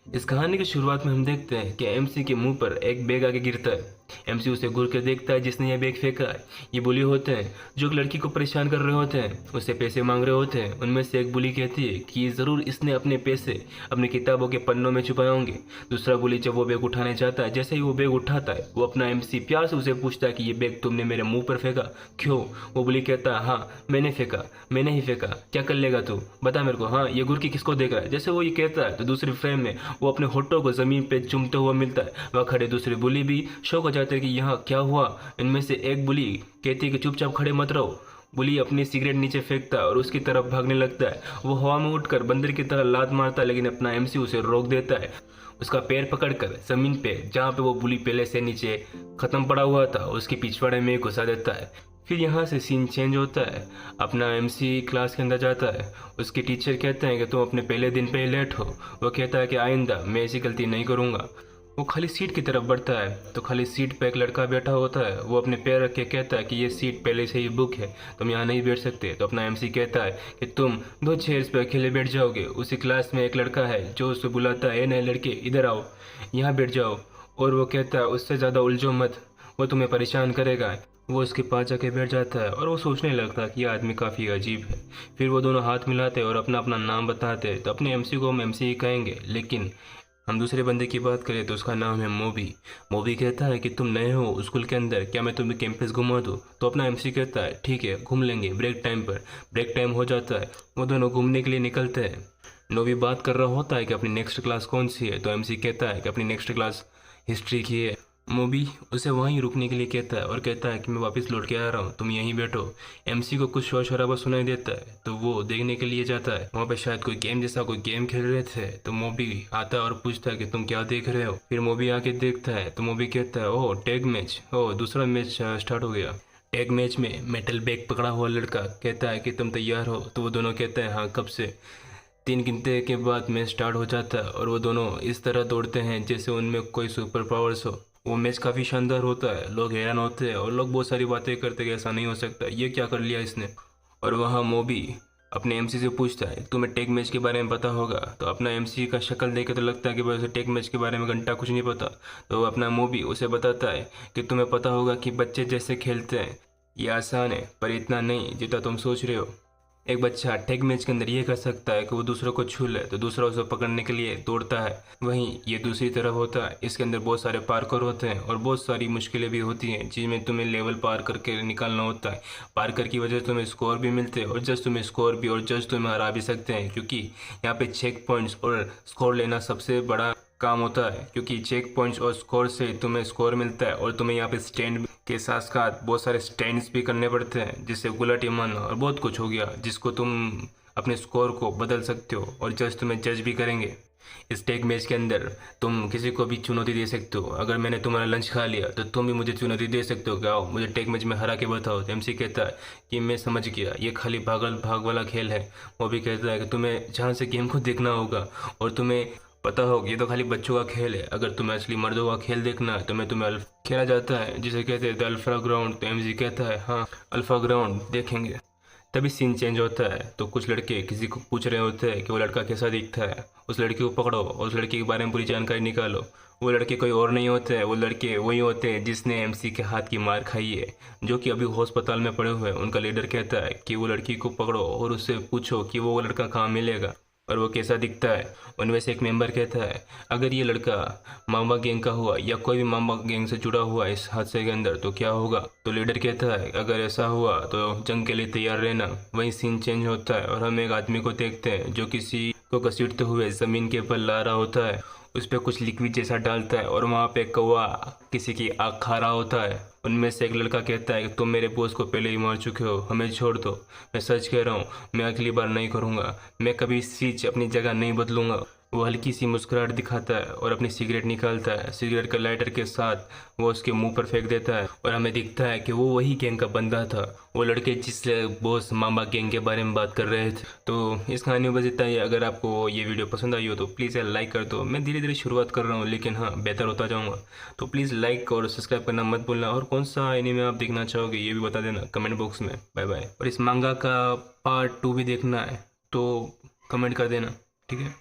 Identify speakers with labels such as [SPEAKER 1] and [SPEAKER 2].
[SPEAKER 1] इस कहानी की शुरुआत में हम देखते हैं कि एमसी के मुंह पर एक बैग आके गिरता है। एमसी उसे घूर कर देखता है जिसने यह बैग फेंका है। ये बुली होते हैं जो एक लड़की को परेशान कर रहे होते हैं, उससे पैसे मांग रहे होते हैं। उनमें से एक बुली कहती है कि ज़रूर इसने अपने पैसे अपनी किताबों के पन्नों में छुपाए होंगे। दूसरा बुली जब वो बैग उठाने जाता है, जैसे ही वो बैग उठाता है, वो अपना एमसी प्यार से उसे पूछता है कि ये बैग तुमने मेरे मुंह पर फेंका, क्यों? वो बुली कहता है, हाँ मैंने फेंका, मैंने ही फेंका, क्या कर लेगा तू, बता मेरे को। हाँ, ये गुरकी किसको देख रहा है? जैसे वो ये कहता है तो दूसरी फ्रेम में वो अपने होठों को जमीन पे चूमते हुआ मिलता है। वह खड़े दूसरे बुली भी शौक हो जाते हैं कि यहाँ क्या हुआ। इनमें से एक बुली कहती है कि चुपचाप खड़े मत रहो। बुली अपनी सिगरेट नीचे फेंकता है और उसकी तरफ भागने लगता है। वो हवा में उठकर बंदर की तरह लात मारता है, लेकिन अपना एमसी उसे रोक देता है। उसका पैर पकड़कर जमीन पे, जहाँ पे वो बुली पहले से नीचे खत्म पड़ा हुआ था, उसके पिछवाड़े में घुसा देता है। फिर यहाँ से सीन चेंज होता है। अपना एमसी क्लास के अंदर जाता है। उसके टीचर कहते हैं कि तुम अपने पहले दिन पे ही लेट हो। वो कहता है कि आइंदा मैं ऐसी गलती नहीं करूँगा। वो खाली सीट की तरफ बढ़ता है तो खाली सीट पे एक लड़का बैठा होता है। वो अपने पैर रख के कहता है कि ये सीट पहले से ही बुक है, तुम यहाँ नहीं बैठ सकते। तो अपना एमसी कहता है कि तुम 2 चेयर्स पे अकेले बैठ जाओगे। उसी क्लास में एक लड़का है जो उससे बुलाता है, नए लड़के इधर आओ, यहाँ बैठ जाओ। और वो कहता है उससे ज़्यादा उलझो मत, वो तुम्हें परेशान करेगा। वो उसके पास जाके बैठ जाता है और वो सोचने लगता है कि यह आदमी काफ़ी अजीब है। फिर वो दोनों हाथ मिलाते और अपना अपना नाम बताते। तो अपने एमसी को हम एमसी ही कहेंगे, लेकिन हम दूसरे बंदे की बात करें तो उसका नाम है मोबी। मोबी कहता है कि तुम नए हो स्कूल के अंदर, क्या मैं तुम्हें कैंपस घुमा दूँ? तो अपना एमसी कहता है ठीक है घूम लेंगे ब्रेक टाइम पर। ब्रेक टाइम हो जाता है, वो दोनों घूमने के लिए निकलते हैं। नोबी बात कर रहा होता है कि अपनी नेक्स्ट क्लास कौन सी है। तो एमसी कहता है कि अपनी नेक्स्ट क्लास हिस्ट्री की है। मोबी उसे वहीं रुकने के लिए कहता है और कहता है कि मैं वापस लौट के आ रहा हूँ, तुम यहीं बैठो। एमसी को कुछ शोर शराबा सुनाई देता है तो वो देखने के लिए जाता है। वहाँ पे शायद कोई गेम जैसा कोई गेम खेल रहे थे। तो मोबी आता है और पूछता है कि तुम क्या देख रहे हो। फिर मोबी आके देखता है तो मोबी कहता है ओह टैग मैच, ओह दूसरा मैच स्टार्ट हो गया। टैग मैच में मेटल बैग पकड़ा हुआ लड़का कहता है कि तुम तैयार हो? तो वो दोनों कहते हैं हाँ, कब से। 3 गिनते के बाद मैच स्टार्ट हो जाता है और वो दोनों इस तरह दौड़ते हैं जैसे उनमें कोई सुपर पावर्स हो। वो मैच काफ़ी शानदार होता है, लोग हैरान होते हैं और लोग बहुत सारी बातें करते हैं कि ऐसा नहीं हो सकता, ये क्या कर लिया इसने। और वहाँ मोबी अपने एमसी से पूछता है तुम्हें टेक मैच के बारे में पता होगा? तो अपना एमसी का शक्ल देख के तो लगता है कि भाई उसे टेक मैच के बारे में घंटा कुछ नहीं पता। तो अपना मोबी उसे बताता है कि तुम्हें पता होगा कि बच्चे जैसे खेलते हैं, ये आसान है पर इतना नहीं जितना तुम सोच रहे हो। एक बच्चा टैग मैच के अंदर ये कर सकता है कि वो दूसरों को छू ले तो दूसरा उसे पकड़ने के लिए दौड़ता है। वहीं ये दूसरी तरफ होता है, इसके अंदर बहुत सारे पार्कर होते हैं और बहुत सारी मुश्किलें भी होती हैं जिनमें तुम्हें लेवल पार करके निकालना होता है। पार्कर की वजह से तुम्हें स्कोर भी मिलते हैं और जज तुम्हें स्कोर भी और जज तुम्हें हरा भी सकते हैं, क्योंकि यहाँ पे चेक पॉइंट्स और स्कोर लेना सबसे बड़ा काम होता है। क्योंकि चेक पॉइंट्स और स्कोर से तुम्हें स्कोर मिलता है और तुम्हें यहाँ पे स्टैंड के साथ साथ बहुत सारे स्टैंड्स भी करने पड़ते हैं, जिससे गुलाटी मारना और बहुत कुछ हो गया जिसको तुम अपने स्कोर को बदल सकते हो और जज तुम्हें जज भी करेंगे। इस टेक मैच के अंदर तुम किसी को भी चुनौती दे सकते हो। अगर मैंने तुम्हारा लंच खा लिया तो तुम भी मुझे चुनौती दे सकते हो कि आओ मुझे टेक मैच में हरा के बताओ। तो एमसी कहता है कि मैं समझ गया, ये खाली भागल भाग वाला खेल है। वो भी कहता है कि तुम्हें जहाँ से गेम को देखना होगा और तुम्हें पता हो ये तो खाली बच्चों का खेल है, अगर तुम्हें असली मर्दों का खेल देखना है तो मैं तुम्हें खेला जाता है जिसे कहते हैं द अल्फा ग्राउंड। तो एमजी कहता है हाँ अल्फा ग्राउंड देखेंगे। तभी सीन चेंज होता है तो कुछ लड़के किसी को पूछ रहे होते हैं कि वो लड़का कैसा दिखता है। उस लड़के को पकड़ो और उस लड़के के बारे में पूरी जानकारी निकालो। वो लड़के कोई और नहीं होते हैं, वो लड़के वही होते हैं जिसने एमसी के हाथ की मार खाई है, जो कि अभी अस्पताल में पड़े हुए हैं। उनका लीडर कहता है कि वो लड़की को पकड़ो और उससे पूछो कि वो लड़का कहाँ मिलेगा और वो कैसा दिखता है। उनमें से एक मेंबर कहता है अगर ये लड़का मामा गैंग का हुआ या कोई भी मामा गैंग से जुड़ा हुआ इस हादसे के अंदर तो क्या होगा? तो लीडर कहता है अगर ऐसा हुआ तो जंग के लिए तैयार रहना। वहीं सीन चेंज होता है और हम एक आदमी को देखते हैं जो किसी को घसीटते हुए जमीन के ऊपर ला रहा होता है। उस पर कुछ लिक्विड जैसा डालता है और वहाँ पे कौवा किसी की आँख खा रहा होता है। उनमें से एक लड़का कहता है कि तुम मेरे बॉस को पहले ही मार चुके हो, हमें छोड़ दो। मैं सच कह रहा हूँ, मैं अगली बार नहीं करूँगा, मैं कभी सीच अपनी जगह नहीं बदलूंगा। वो हल्की सी मुस्कुराहट दिखाता है और अपनी सिगरेट निकालता है। सिगरेट का लाइटर के साथ वो उसके मुंह पर फेंक देता है और हमें दिखता है कि वो वही गैंग का बंदा था, वो लड़के जिससे बॉस मामा गैंग के बारे में बात कर रहे थे। तो इस कहानी में बस इतना ही। अगर आपको ये वीडियो पसंद आई हो तो प्लीज़ यार लाइक कर दो। मैं धीरे धीरे शुरुआत कर रहा हूँ लेकिन हाँ बेहतर होता जाऊँगा, तो प्लीज़ लाइक और सब्सक्राइब करना मत भूलना। और कौन सा एनीमे आप देखना चाहोगे ये भी बता देना कमेंट बॉक्स में। Bye bye. और इस मांगा का पार्ट 2 भी देखना है तो कमेंट कर देना, ठीक है।